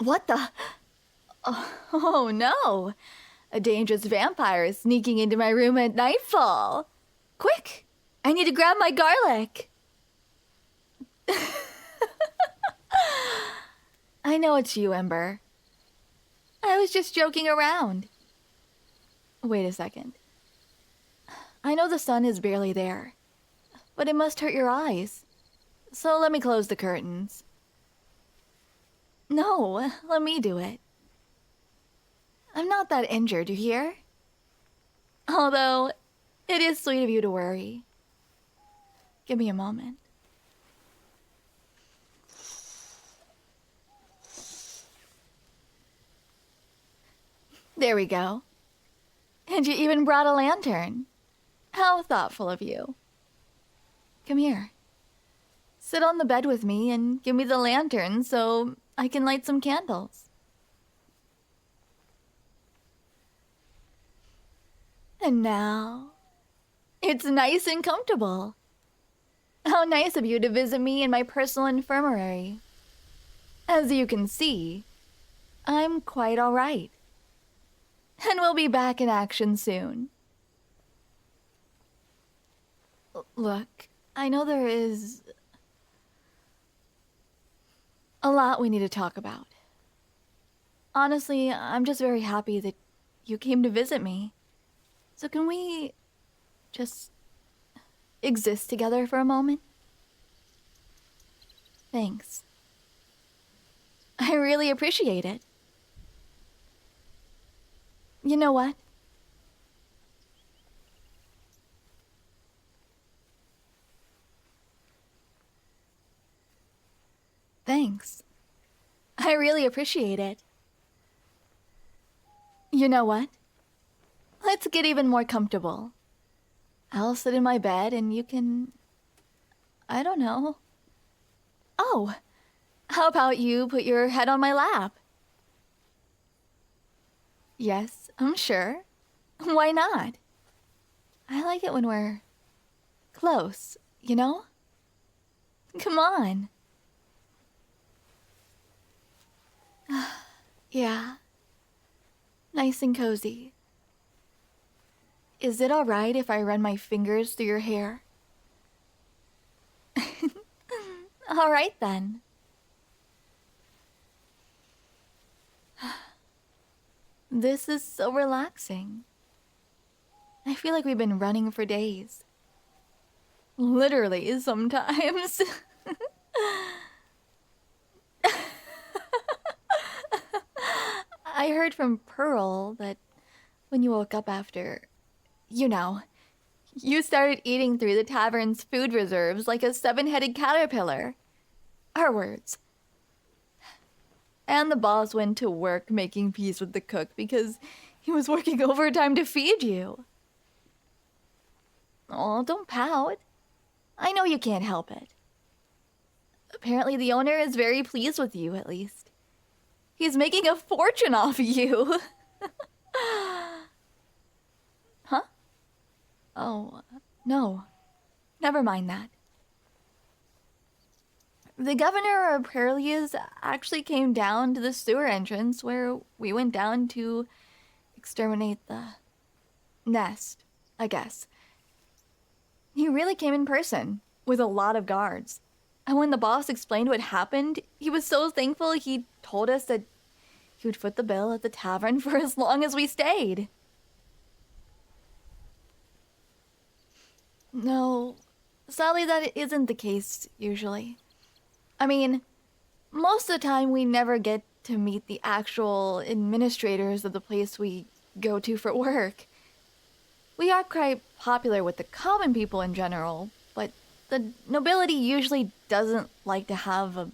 What the? Oh no! A dangerous vampire is sneaking into my room at nightfall. Quick! I need to grab my garlic. I know it's you, Ember. I was just joking around. Wait a second. I know the sun is barely there, but it must hurt your eyes. So let me close the curtains. No, let me do it. I'm not that injured, you hear? Although, it is sweet of you to worry. Give me a moment. There we go. And you even brought a lantern. How thoughtful of you. Come here. Sit on the bed with me and give me the lantern so I can light some candles. And now, it's nice and comfortable. How nice of you to visit me in my personal infirmary. As you can see, I'm quite all right. And we'll be back in action soon. Look, I know there is a lot we need to talk about. Honestly, I'm just very happy that you came to visit me. So can we just exist together for a moment? Thanks. I really appreciate it. You know what? Thanks. I really appreciate it. You know what? Let's get even more comfortable. I'll sit in my bed and you can... I don't know. Oh, how about you put your head on my lap? Yes, I'm sure. Why not? I like it when we're close, you know? Come on. Yeah. Nice and cozy. Is it alright if I run my fingers through your hair? Alright then. This is so relaxing. I feel like we've been running for days. Literally, sometimes. I heard from Pearl that when you woke up after, you know, you started eating through the tavern's food reserves like a seven-headed caterpillar. Our words. And the boss went to work making peace with the cook because he was working overtime to feed you. Oh, don't pout. I know you can't help it. Apparently the owner is very pleased with you, at least. He's making a fortune off you. Huh? Oh, no. Never mind that. The governor of Prairies actually came down to the sewer entrance where we went down to exterminate the nest, I guess. He really came in person, with a lot of guards. And when the boss explained what happened, he was so thankful he told us that he would foot the bill at the tavern for as long as we stayed. No, sadly that isn't the case usually. I mean, most of the time we never get to meet the actual administrators of the place we go to for work. We are quite popular with the common people in general, but the nobility usually doesn't like to have a,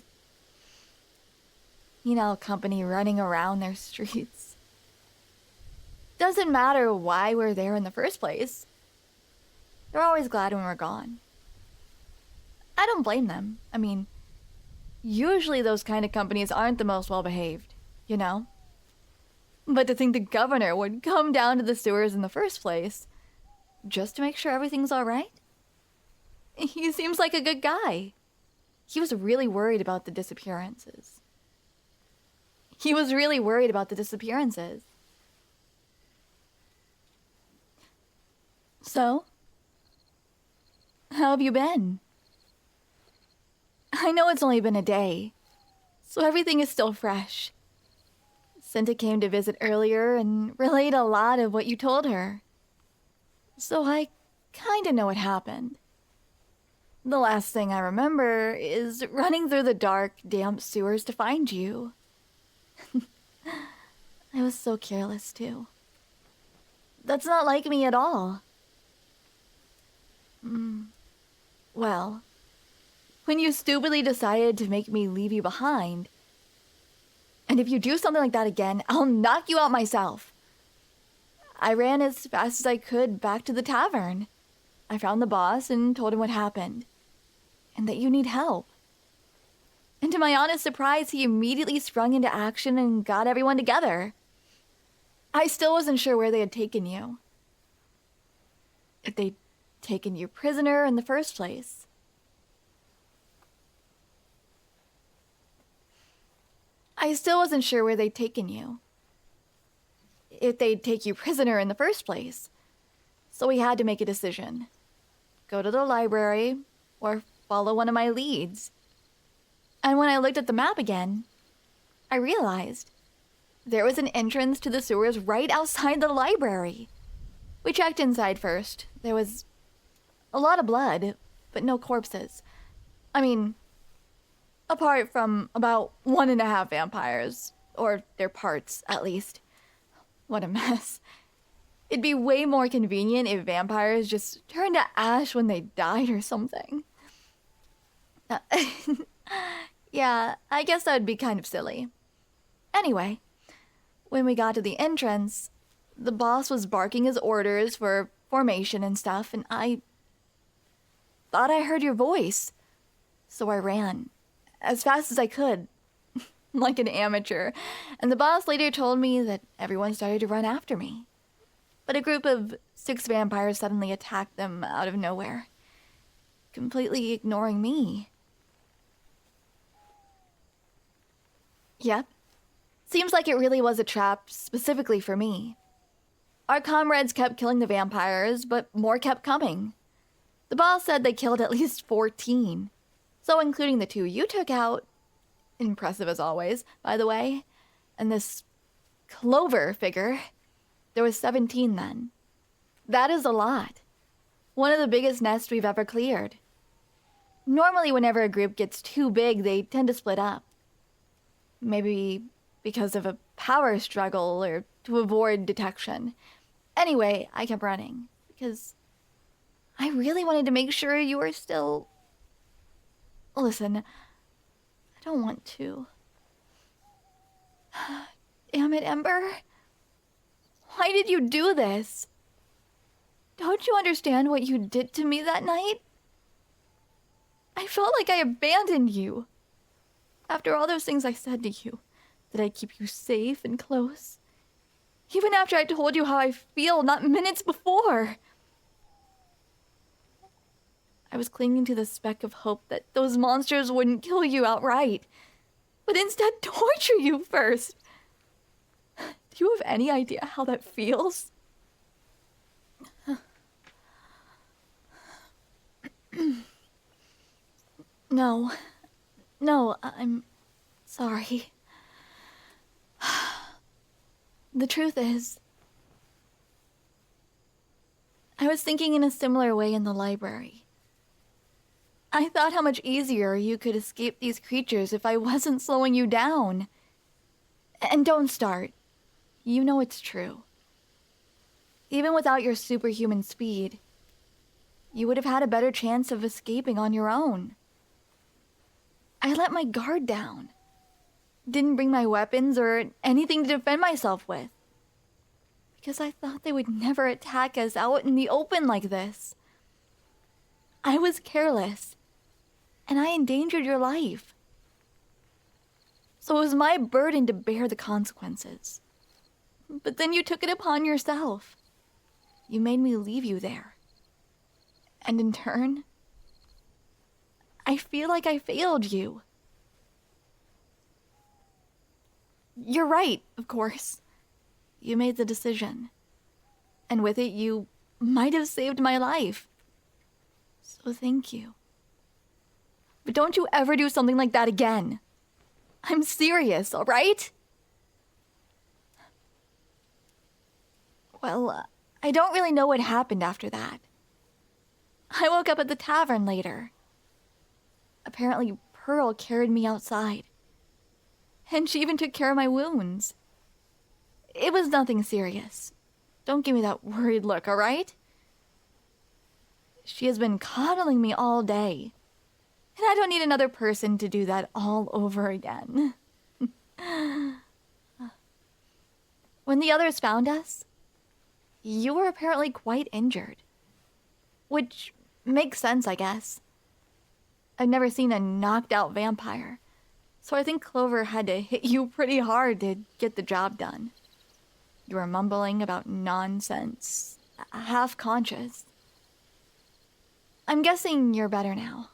company running around their streets. Doesn't matter why we're there in the first place. They're always glad when we're gone. I don't blame them. I mean, usually those kind of companies aren't the most well-behaved, you know? But to think the governor would come down to the sewers in the first place, just to make sure everything's alright? He seems like a good guy. He was really worried about the disappearances. He was really worried about the disappearances. So, how have you been? I know it's only been a day, so everything is still fresh. Cinta came to visit earlier and relayed a lot of what you told her. So I kinda know what happened. The last thing I remember is running through the dark, damp sewers to find you. I was so careless, too. That's not like me at all. Well, when you stupidly decided to make me leave you behind, and if you do something like that again, I'll knock you out myself. I ran as fast as I could back to the tavern. I found the boss and told him what happened, and that you need help. And to my honest surprise, he immediately sprung into action and got everyone together. I still wasn't sure where they had taken you. If they'd taken you prisoner in the first place. I still wasn't sure where they'd taken you. If they'd take you prisoner in the first place. So we had to make a decision. Go to the library, or follow one of my leads. And when I looked at the map again, I realized there was an entrance to the sewers right outside the library. We checked inside first. There was a lot of blood, but no corpses. I mean, apart from about 1.5 vampires, or their parts, at least. What a mess. It'd be way more convenient if vampires just turned to ash when they died or something. Yeah, I guess that would be kind of silly. Anyway, when we got to the entrance, the boss was barking his orders for formation and stuff, and I thought I heard your voice. So I ran, as fast as I could, like an amateur, and the boss later told me that everyone started to run after me. But a group of 6 vampires suddenly attacked them out of nowhere, completely ignoring me. Yep. Seems like it really was a trap specifically for me. Our comrades kept killing the vampires, but more kept coming. The boss said they killed at least 14. So including the 2 you took out, impressive as always, by the way, and this Clover figure, there was 17 then. That is a lot. One of the biggest nests we've ever cleared. Normally whenever a group gets too big, they tend to split up. Maybe because of a power struggle or to avoid detection. Anyway, I kept running because I really wanted to make sure you were still... Listen, I don't want to. Damn it, Ember. Why did you do this? Don't you understand what you did to me that night? I felt like I abandoned you. After all those things I said to you, that I'd keep you safe and close. Even after I told you how I feel not minutes before. I was clinging to the speck of hope that those monsters wouldn't kill you outright, but instead torture you first. Do you have any idea how that feels? No, I'm sorry. The truth is, I was thinking in a similar way in the library. I thought how much easier you could escape these creatures if I wasn't slowing you down. And don't start. You know it's true. Even without your superhuman speed, you would have had a better chance of escaping on your own. I let my guard down. Didn't bring my weapons or anything to defend myself with. Because I thought they would never attack us out in the open like this. I was careless, and I endangered your life. So it was my burden to bear the consequences. But then you took it upon yourself. You made me leave you there. And in turn, I feel like I failed you. You're right, of course. You made the decision. And with it, you might have saved my life. So thank you. But don't you ever do something like that again. I'm serious, all right? Well, I don't really know what happened after that. I woke up at the tavern later. Apparently, Pearl carried me outside. And she even took care of my wounds. It was nothing serious. Don't give me that worried look, all right? She has been coddling me all day. And I don't need another person to do that all over again. When the others found us, you were apparently quite injured. Which makes sense, I guess. I've never seen a knocked out vampire, so I think Clover had to hit you pretty hard to get the job done. You were mumbling about nonsense, half conscious. I'm guessing you're better now.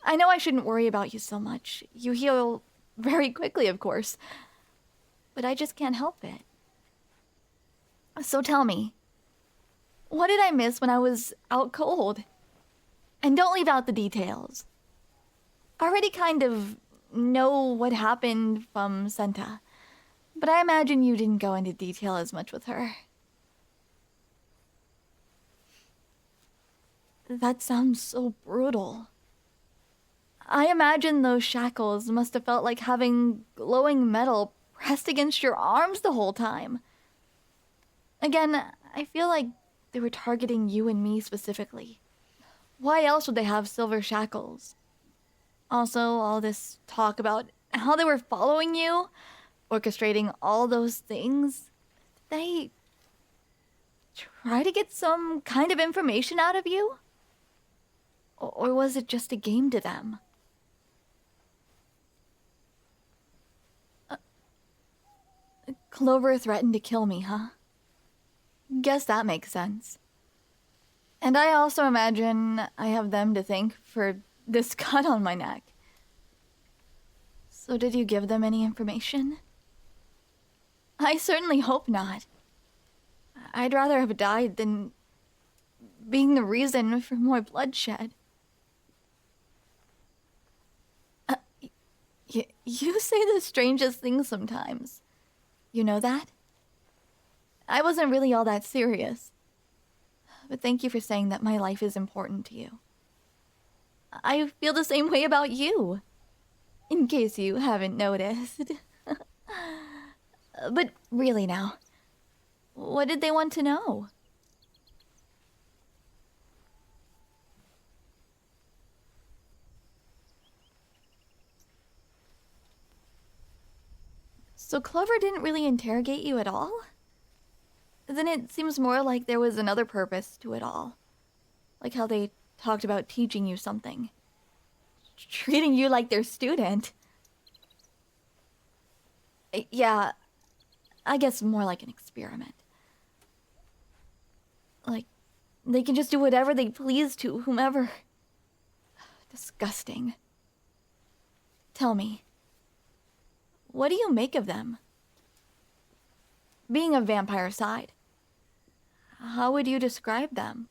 I know I shouldn't worry about you so much. You heal very quickly, of course. But I just can't help it. So tell me, what did I miss when I was out cold? And don't leave out the details. I already kind of know what happened from Senta, but I imagine you didn't go into detail as much with her. That sounds so brutal. I imagine those shackles must have felt like having glowing metal pressed against your arms the whole time. Again, I feel like they were targeting you and me specifically. Why else would they have silver shackles? Also, all this talk about how they were following you, orchestrating all those things. Did they try to get some kind of information out of you? Or was it just a game to them? Clover threatened to kill me, huh? Guess that makes sense. And I also imagine I have them to thank for this cut on my neck. So did you give them any information? I certainly hope not. I'd rather have died than being the reason for more bloodshed. You say the strangest things sometimes. You know that? I wasn't really all that serious. But thank you for saying that my life is important to you. I feel the same way about you. In case you haven't noticed. But really now, what did they want to know? So Clover didn't really interrogate you at all? Then it seems more like there was another purpose to it all. Like how they talked about teaching you something. Treating you like their student. Yeah, I guess more like an experiment. Like, they can just do whatever they please to whomever. Disgusting. Tell me, what do you make of them? Being a vampire side, how would you describe them?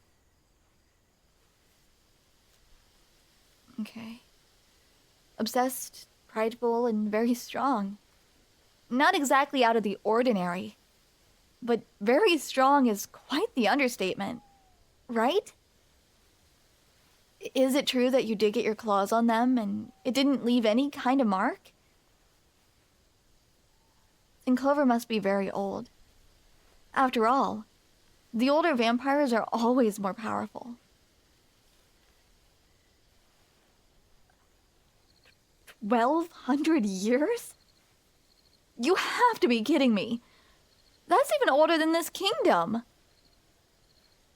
Okay. Obsessed, prideful, and very strong. Not exactly out of the ordinary, but very strong is quite the understatement, right? Is it true that you did get your claws on them and it didn't leave any kind of mark? And Clover must be very old. After all, the older vampires are always more powerful. 1,200 years? You have to be kidding me. That's even older than this kingdom.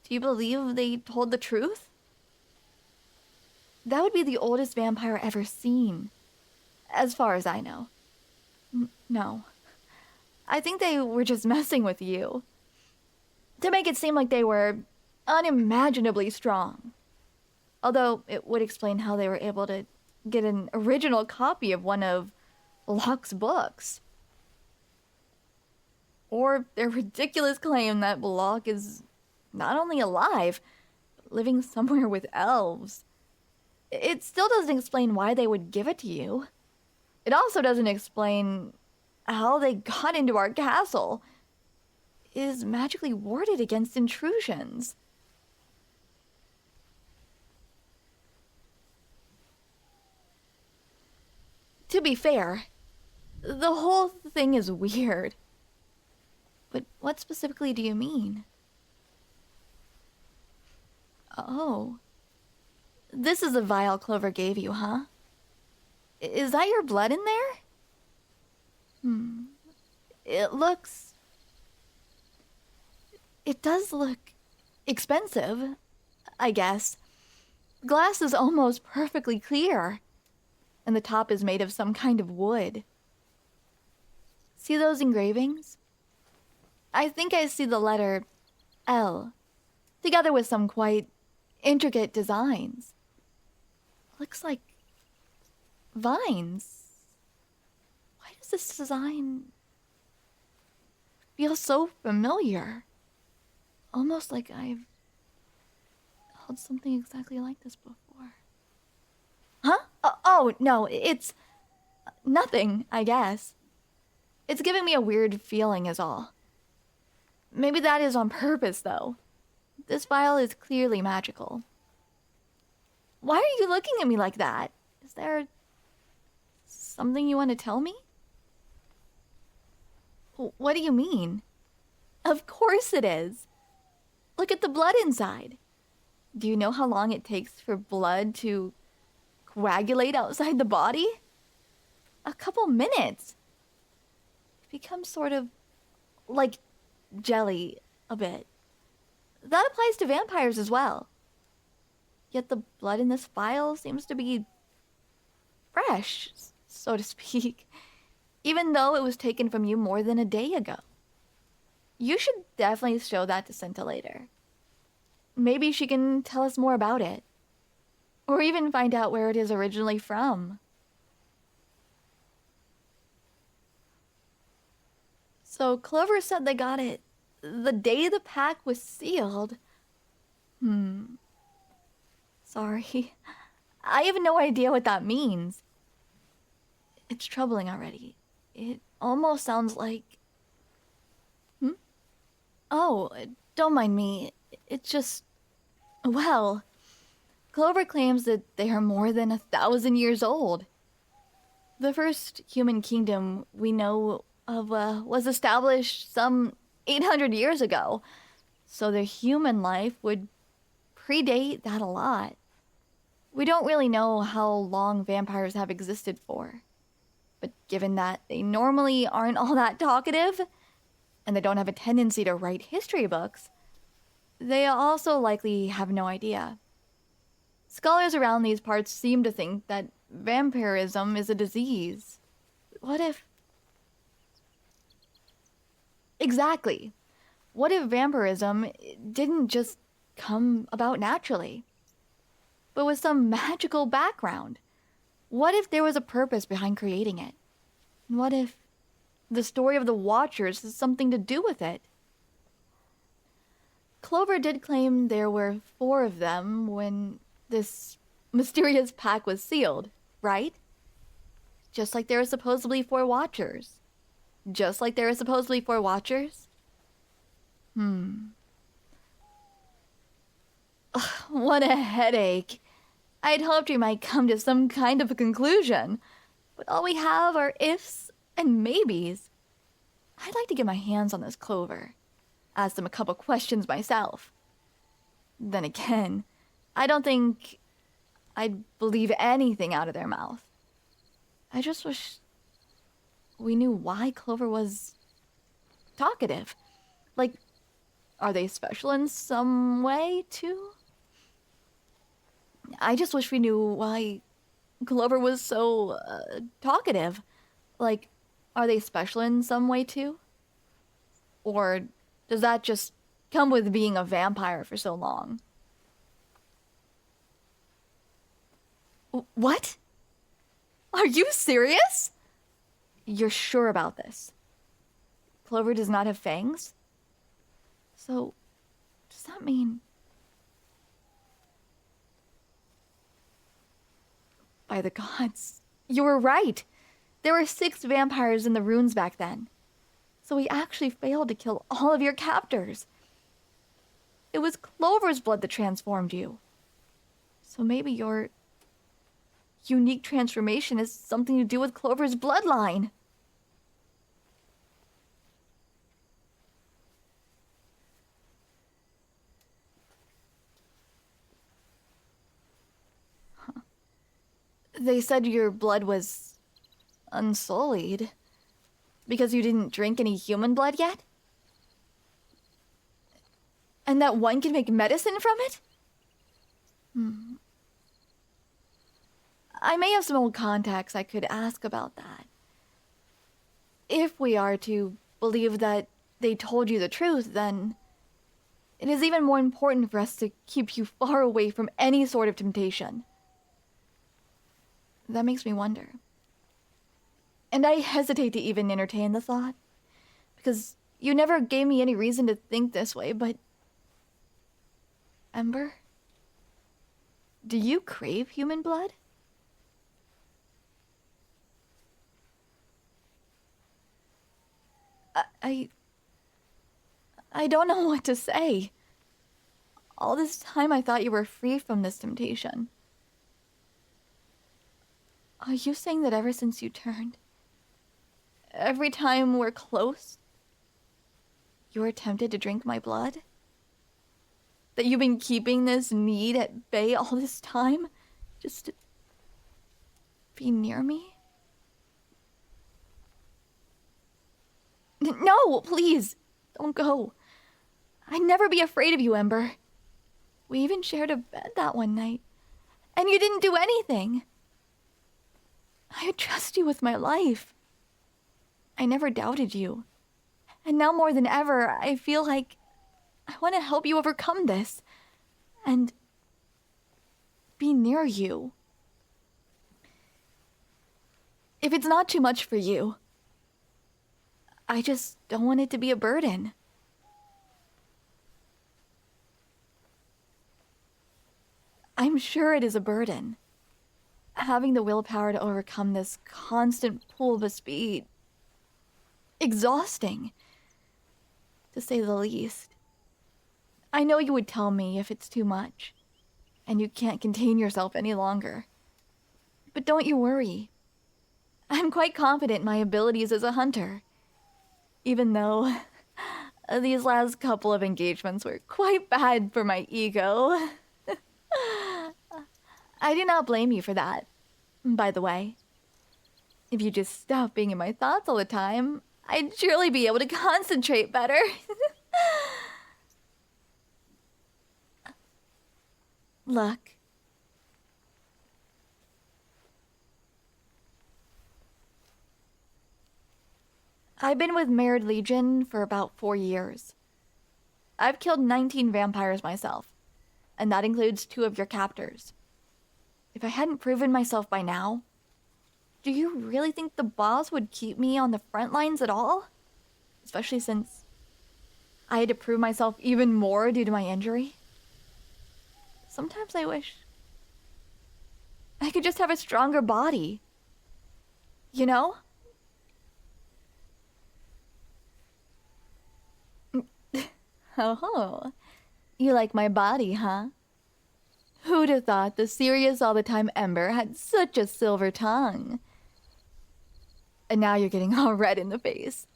Do you believe they told the truth? That would be the oldest vampire ever seen, as far as I know. No. I think they were just messing with you. To make it seem like they were unimaginably strong. Although it would explain how they were able to get an original copy of one of Locke's books. Or their ridiculous claim that Block is not only alive, but living somewhere with elves. It still doesn't explain why they would give it to you. It also doesn't explain how they got into our castle. It is magically warded against intrusions. To be fair, the whole thing is weird. But what specifically do you mean? Oh. This is a vial Clover gave you, huh? Is that your blood in there? It looks... It does look expensive, I guess. Glass is almost perfectly clear, and the top is made of some kind of wood. See those engravings? I think I see the letter L, together with some quite intricate designs. Looks like vines. Why does this design feel so familiar? Almost like I've held something exactly like this before. Huh? Oh, no, it's nothing, I guess. It's giving me a weird feeling is all. Maybe that is on purpose, though. This vial is clearly magical. Why are you looking at me like that? Is there something you want to tell me? What do you mean? Of course it is. Look at the blood inside. Do you know how long it takes for blood to coagulate outside the body? A couple minutes. It becomes sort of like jelly a bit. That applies to vampires as well. Yet the blood in this vial seems to be fresh, so to speak, even though it was taken from you more than a day ago. You should definitely show that to Scintillator. Maybe she can tell us more about it. Or even find out where it is originally from. So Clover said they got it the day the pack was sealed. Sorry. I have no idea what that means. It's troubling already. It almost sounds like... Oh, don't mind me. It's just... Well, Clover claims that they are more than 1,000 years old. The first human kingdom we know of was established some 800 years ago, so their human life would predate that a lot. We don't really know how long vampires have existed for, but given that they normally aren't all that talkative, and they don't have a tendency to write history books, they also likely have no idea. Scholars around these parts seem to think that vampirism is a disease. What if... Exactly. What if vampirism didn't just come about naturally, but with some magical background? What if there was a purpose behind creating it? And what if the story of the Watchers has something to do with it? Clover did claim there were 4 of them when this mysterious pack was sealed, right? Just like there are supposedly 4 Watchers. Just like there are supposedly 4 Watchers? Ugh, what a headache. I'd hoped we might come to some kind of a conclusion, but all we have are ifs and maybes. I'd like to get my hands on this Clover. Ask them a couple questions myself. Then again, I don't think I'd believe anything out of their mouth. I just wish we knew why Clover was talkative. Like, are they special in some way, too? I just wish we knew why Clover was so talkative. Like, are they special in some way, too? Or does that just come with being a vampire for so long? What? Are you serious? You're sure about this? Clover does not have fangs? So, does that mean... By the gods, you were right! There were 6 vampires in the ruins back then. So we actually failed to kill all of your captors. It was Clover's blood that transformed you. So maybe your unique transformation has something to do with Clover's bloodline. Huh. They said your blood was unsullied because you didn't drink any human blood yet? And that one can make medicine from it? I may have some old contacts I could ask about that. If we are to believe that they told you the truth, then it is even more important for us to keep you far away from any sort of temptation. That makes me wonder. And I hesitate to even entertain the thought, because you never gave me any reason to think this way, but... Ember? Do you crave human blood? I don't know what to say. All this time I thought you were free from this temptation. Are you saying that ever since you turned, every time we're close, you're tempted to drink my blood? That you've been keeping this need at bay all this time, just to be near me? No, please, don't go. I'd never be afraid of you, Ember. We even shared a bed that one night, and you didn't do anything. I trust you with my life. I never doubted you. And now more than ever, I feel like I want to help you overcome this. And be near you. If it's not too much for you, I just don't want it to be a burden. I'm sure it is a burden. Having the willpower to overcome this constant pull must be exhausting, to say the least. I know you would tell me if it's too much, and you can't contain yourself any longer. But don't you worry. I'm quite confident in my abilities as a hunter, even though these last couple of engagements were quite bad for my ego. I do not blame you for that, by the way. If you just stop being in my thoughts all the time, I'd surely be able to concentrate better. Look. I've been with Married Legion for about 4 years. I've killed 19 vampires myself, and that includes 2 of your captors. If I hadn't proven myself by now, do you really think the boss would keep me on the front lines at all? Especially since I had to prove myself even more due to my injury. Sometimes I wish I could just have a stronger body. You know? Oh, you like my body, huh? Who'd have thought the serious all-the-time Ember had such a silver tongue? And now you're getting all red in the face.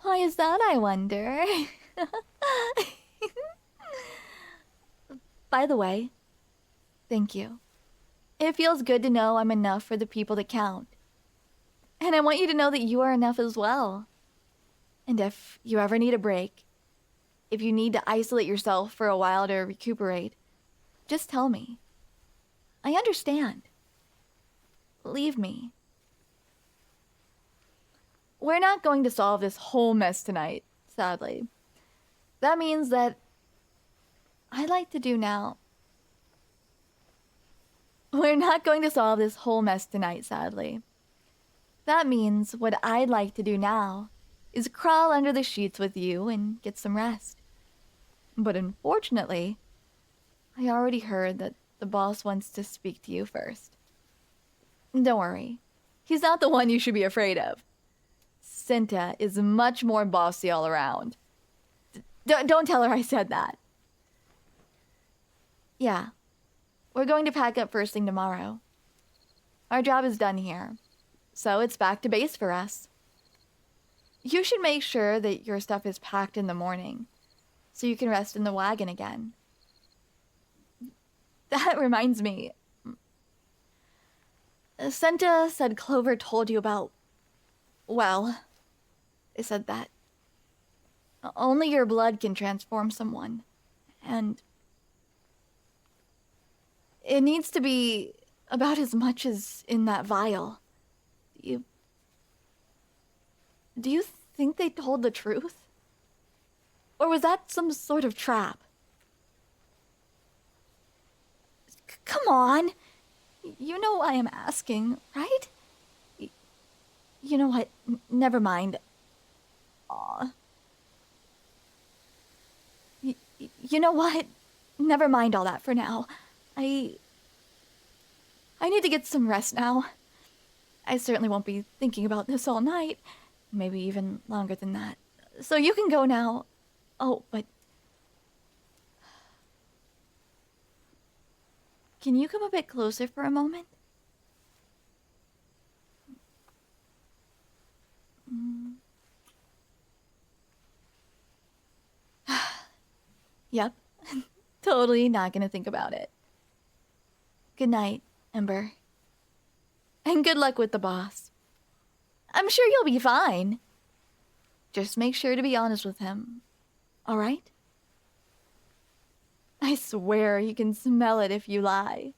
Why is that, I wonder? By the way, thank you. It feels good to know I'm enough for the people that count. And I want you to know that you are enough as well. And if you ever need a break, if you need to isolate yourself for a while to recuperate, just tell me. I understand. Believe me. We're not going to solve this whole mess tonight, sadly. That means that I'd like to do now. We're not going to solve this whole mess tonight, sadly. That means what I'd like to do now is crawl under the sheets with you and get some rest. But unfortunately, I already heard that the boss wants to speak to you first. Don't worry. He's not the one you should be afraid of. Cinta is much more bossy all around. Don't tell her I said that. Yeah. We're going to pack up first thing tomorrow. Our job is done here, so it's back to base for us. You should make sure that your stuff is packed in the morning, so you can rest in the wagon again. That reminds me. Senta said Clover told you about... Well, they said that only your blood can transform someone, and it needs to be about as much as in that vial. Do you think they told the truth? Or was that some sort of trap? Come on! You know why I'm asking, right? You know what? Never mind. Aw. You know what? Never mind all that for now. I need to get some rest now. I certainly won't be thinking about this all night. Maybe even longer than that. So you can go now. Oh, but... Can you come a bit closer for a moment? Yep. Totally not gonna think about it. Good night, Ember. And good luck with the boss. I'm sure you'll be fine. Just make sure to be honest with him. All right? I swear you can smell it if you lie.